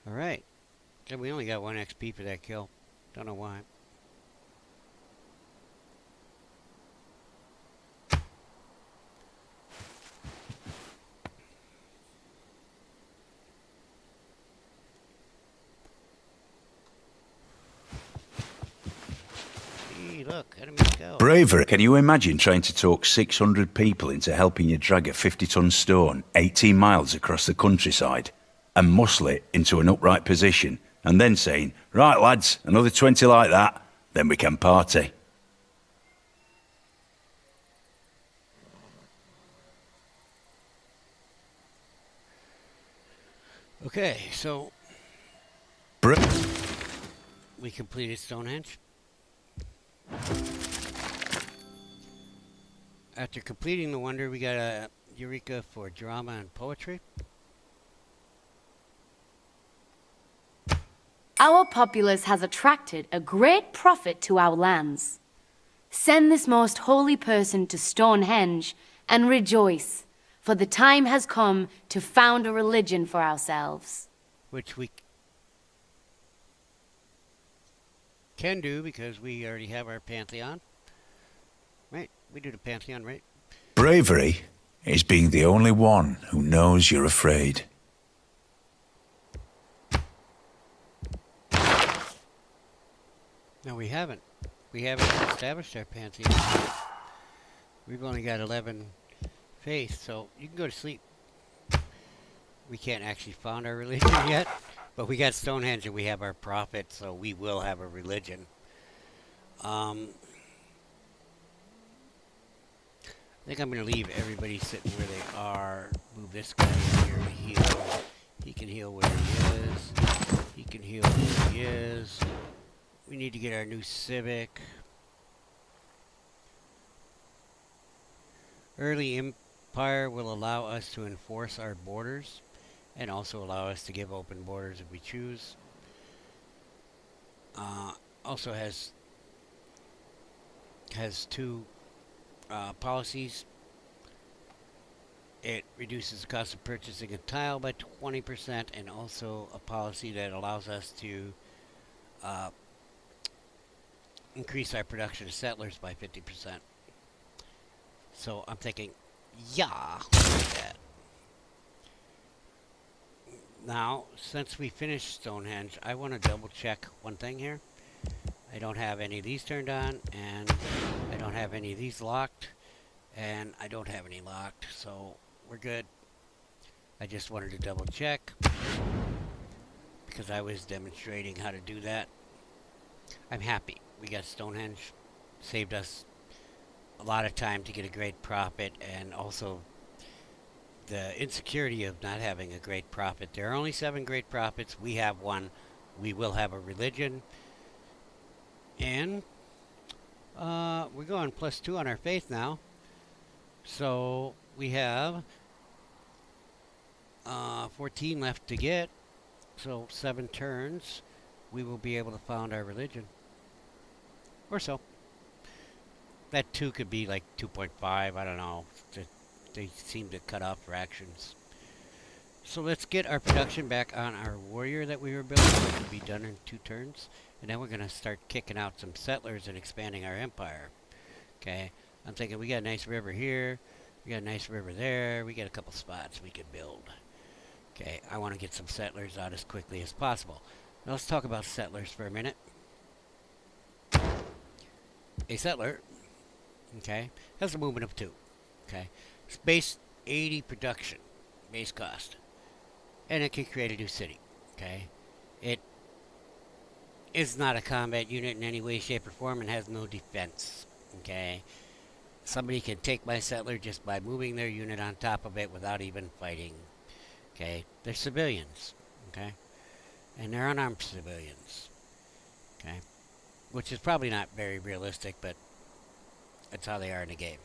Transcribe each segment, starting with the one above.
Alright. So we only got 1 XP for that kill. Don't know why. Hey, look, enemies go. Bravery. Can you imagine trying to talk 600 people into helping you drag a 50-ton stone 18 miles across the countryside and muscle it into an upright position and then saying, right lads, another 20 like that, then we can party? Okay, so we completed Stonehenge. After completing the wonder, we got a Eureka for drama and poetry. Our populace has attracted a great profit to our lands. Send this most holy person to Stonehenge and rejoice, for the time has come to found a religion for ourselves. Which we can do because we already have our Pantheon. Right? We do the Pantheon, right? Bravery is being the only one who knows you're afraid. No, we haven't. We haven't established our Pantheon. We've only got 11 faiths, so you can go to sleep. We can't actually found our religion yet, but we got Stonehenge and we have our prophet, so we will have a religion. I think I'm going to leave everybody sitting where they are. Move this guy in here to heal. He can heal where he is. He can heal where he is. We need to get our new civic. Early Empire will allow us to enforce our borders and also allow us to give open borders if we choose. Also has two policies. It reduces the cost of purchasing a tile by 20% and also a policy that allows us to increase our production of settlers by 50%. So I'm thinking, yeah, like that. Now, since we finished Stonehenge, I want to double check one thing here. I don't have any of these turned on, and I don't have any of these locked, and I don't have any locked, so we're good. I just wanted to double check because I was demonstrating how to do that. I'm happy. We got Stonehenge. Saved us a lot of time to get a great profit, and also the insecurity of not having a great profit. There are only 7 great profits. We have one. We will have a religion. And we're going +2 on our faith now. So we have 14 left to get. So 7 turns. We will be able to found our religion. Or so. That 2 could be like 2.5. I don't know. They seem to cut off fractions. So let's get our production back on our warrior that we were building. It will be done in 2 turns. And then we're going to start kicking out some settlers and expanding our empire. Okay. I'm thinking we got a nice river here. We got a nice river there. We got a couple spots we could build. Okay. I want to get some settlers out as quickly as possible. Now let's talk about settlers for a minute. A settler, okay, has a movement of 2. Okay. It's base 80 production, base cost. And it can create a new city. Okay. It is not a combat unit in any way, shape, or form and has no defense. Okay. Somebody can take my settler just by moving their unit on top of it without even fighting. Okay. They're civilians. Okay. And they're unarmed civilians. Okay. Which is probably not very realistic, but that's how they are in the game.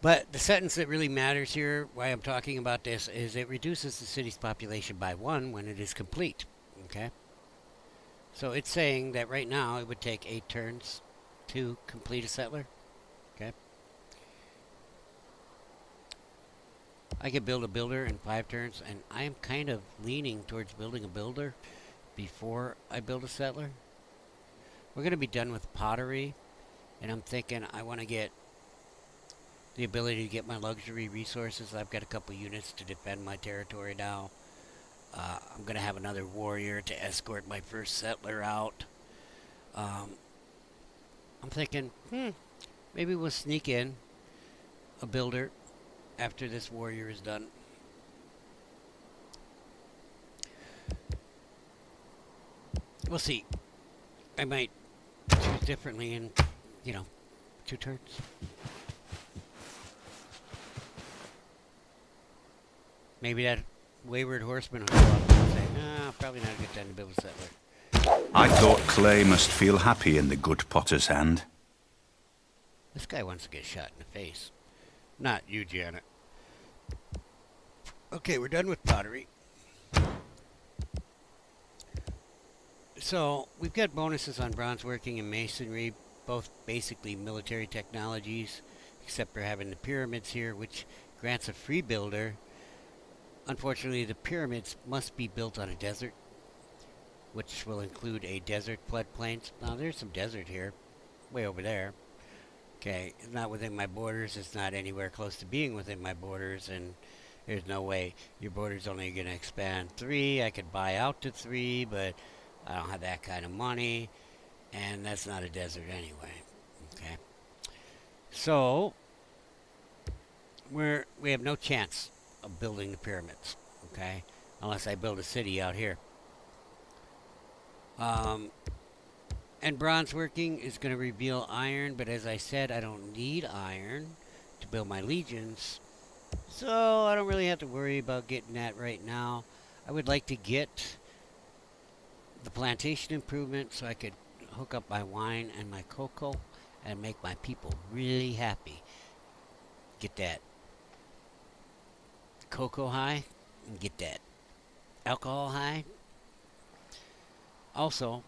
But the sentence that really matters here, why I'm talking about this, is it reduces the city's population by 1 when it is complete. Okay? So it's saying that right now it would take 8 turns to complete a settler. Okay? I could build a builder in 5 turns, and I am kind of leaning towards building a builder before I build a settler. We're going to be done with pottery, and I'm thinking I want to get the ability to get my luxury resources. I've got a couple units to defend my territory now. I'm going to have another warrior to escort my first settler out. I'm thinking, maybe we'll sneak in a builder after this warrior is done. We'll see. I might choose differently in, 2 turns. Maybe that wayward horseman will show up and say, probably not a good time to build a settler. I thought clay must feel happy in the good potter's hand. This guy wants to get shot in the face. Not you, Janet. Okay, we're done with pottery. So, we've got bonuses on bronze working and masonry, both basically military technologies, except for having the pyramids here, which grants a free builder. Unfortunately, the pyramids must be built on a desert, which will include a desert floodplains. Now, there's some desert here, way over there. Okay, it's not within my borders. It's not anywhere close to being within my borders, and there's no way your border's only going to expand 3. I could buy out to 3, but I don't have that kind of money, and that's not a desert anyway. Okay, so we have no chance of building the pyramids. Okay, unless I build a city out here. And bronze working is going to reveal iron, but as I said, I don't need iron to build my legions, so I don't really have to worry about getting that right now. I would like to get the plantation improvement so I could hook up my wine and my cocoa and make my people really happy. Get that cocoa high and get that alcohol high. Also,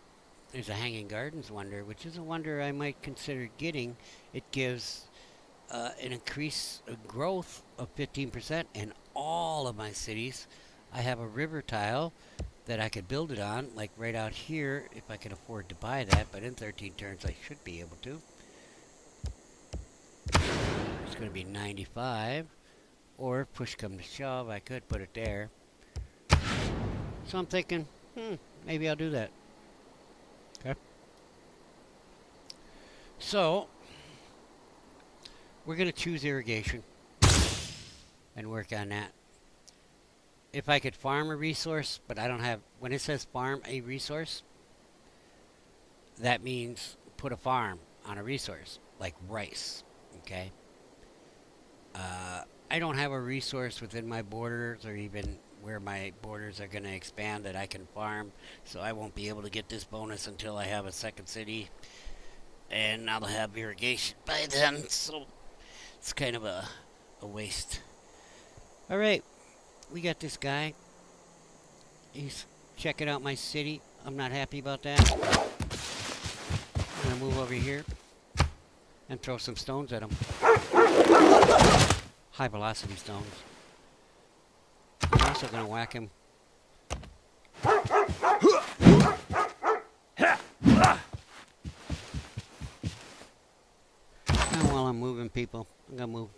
there's a Hanging Gardens wonder, which is a wonder I might consider getting. It gives an increase of growth of 15% in all of my cities. I have a river tile that I could build it on, like right out here, if I can afford to buy that, but in 13 turns I should be able to. It's going to be 95, or if push comes to shove, I could put it there. So I'm thinking, maybe I'll do that. Okay. So, we're going to choose irrigation and work on that. If I could farm a resource, but I don't have, when it says farm a resource, that means put a farm on a resource, like rice, okay? I don't have a resource within my borders or even where my borders are going to expand that I can farm, so I won't be able to get this bonus until I have a second city, and I'll have irrigation by then, so it's kind of a waste. Alright, we got this guy. He's checking out my city. I'm not happy about that. I'm going to move over here and throw some stones at him. High velocity stones. I'm also going to whack him. And while I'm moving people, I'm going to move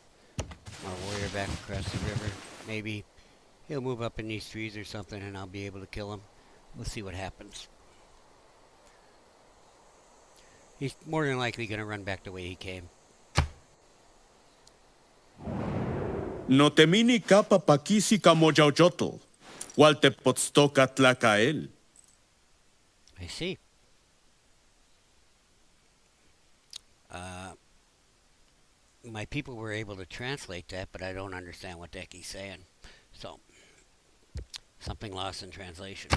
my warrior back across the river. Maybe he'll move up in these trees or something and I'll be able to kill him. We'll see what happens. He's more than likely going to run back the way he came. No temini kapa pakisi kamojaujotl, walte potstoka tlakael. I see. My people were able to translate that, but I don't understand what the heck he's saying. So, something lost in translation.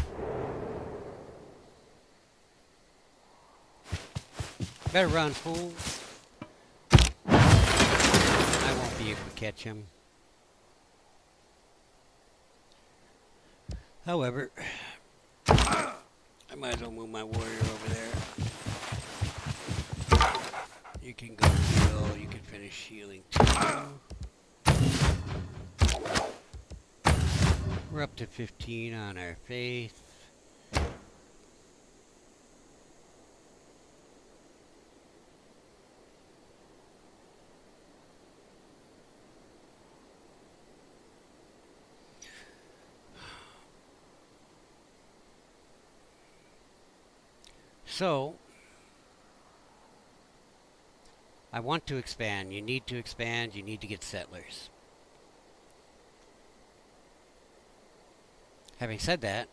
Better run, fool. I won't be able to catch him. However, I might as well move my warrior over there. You can go heal, you can finish healing too. We're up to 15 on our faith. So, I want to expand. You need to expand. You need to get settlers. Having said that,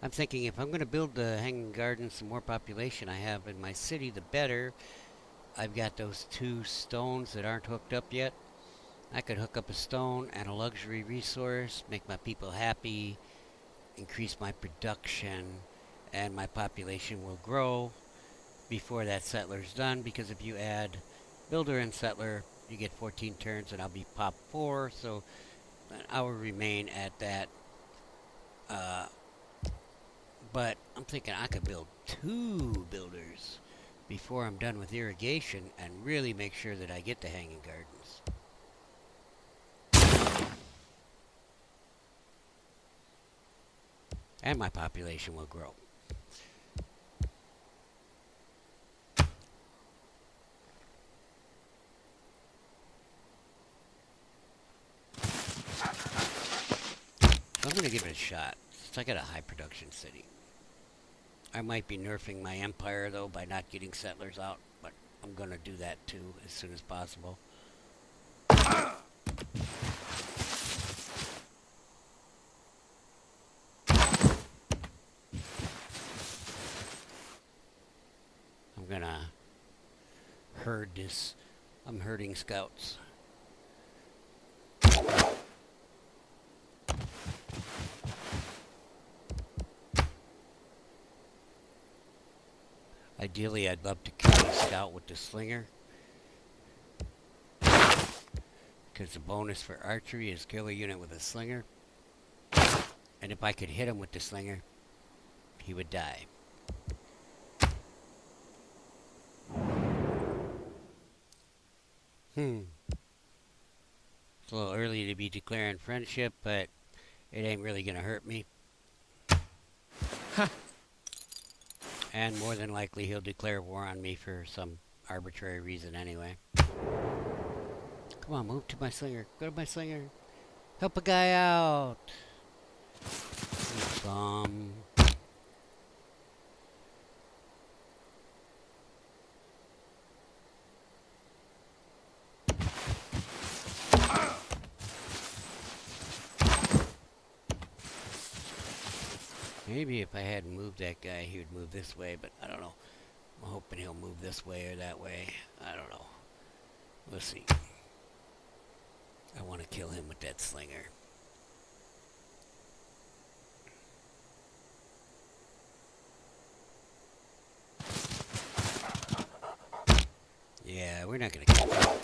I'm thinking if I'm going to build the Hanging Gardens, the more population I have in my city, the better. I've got those 2 stones that aren't hooked up yet. I could hook up a stone and a luxury resource, make my people happy, increase my production, and my population will grow before that settler's done, because if you add builder and settler, you get 14 turns and I'll be pop 4, so I will remain at that. But I'm thinking I could build 2 builders before I'm done with irrigation and really make sure that I get the Hanging Gardens. And my population will grow. So I'm going to give it a shot. Since I got a high production city. I might be nerfing my empire, though, by not getting settlers out. But I'm going to do that, too, as soon as possible. I'm going to herd this. I'm herding scouts. Ideally, I'd love to kill a scout with the Slinger, because the bonus for archery is kill a unit with a Slinger. And if I could hit him with the Slinger, he would die. It's a little early to be declaring friendship, but it ain't really gonna hurt me. And more than likely he'll declare war on me for some arbitrary reason anyway. Come on, move to my Slinger. Go to my Slinger. Help a guy out. Bum. Maybe if I hadn't moved that guy, he would move this way, but I don't know. I'm hoping he'll move this way or that way. I don't know. We'll see. I want to kill him with that Slinger. Yeah, we're not going to kill him.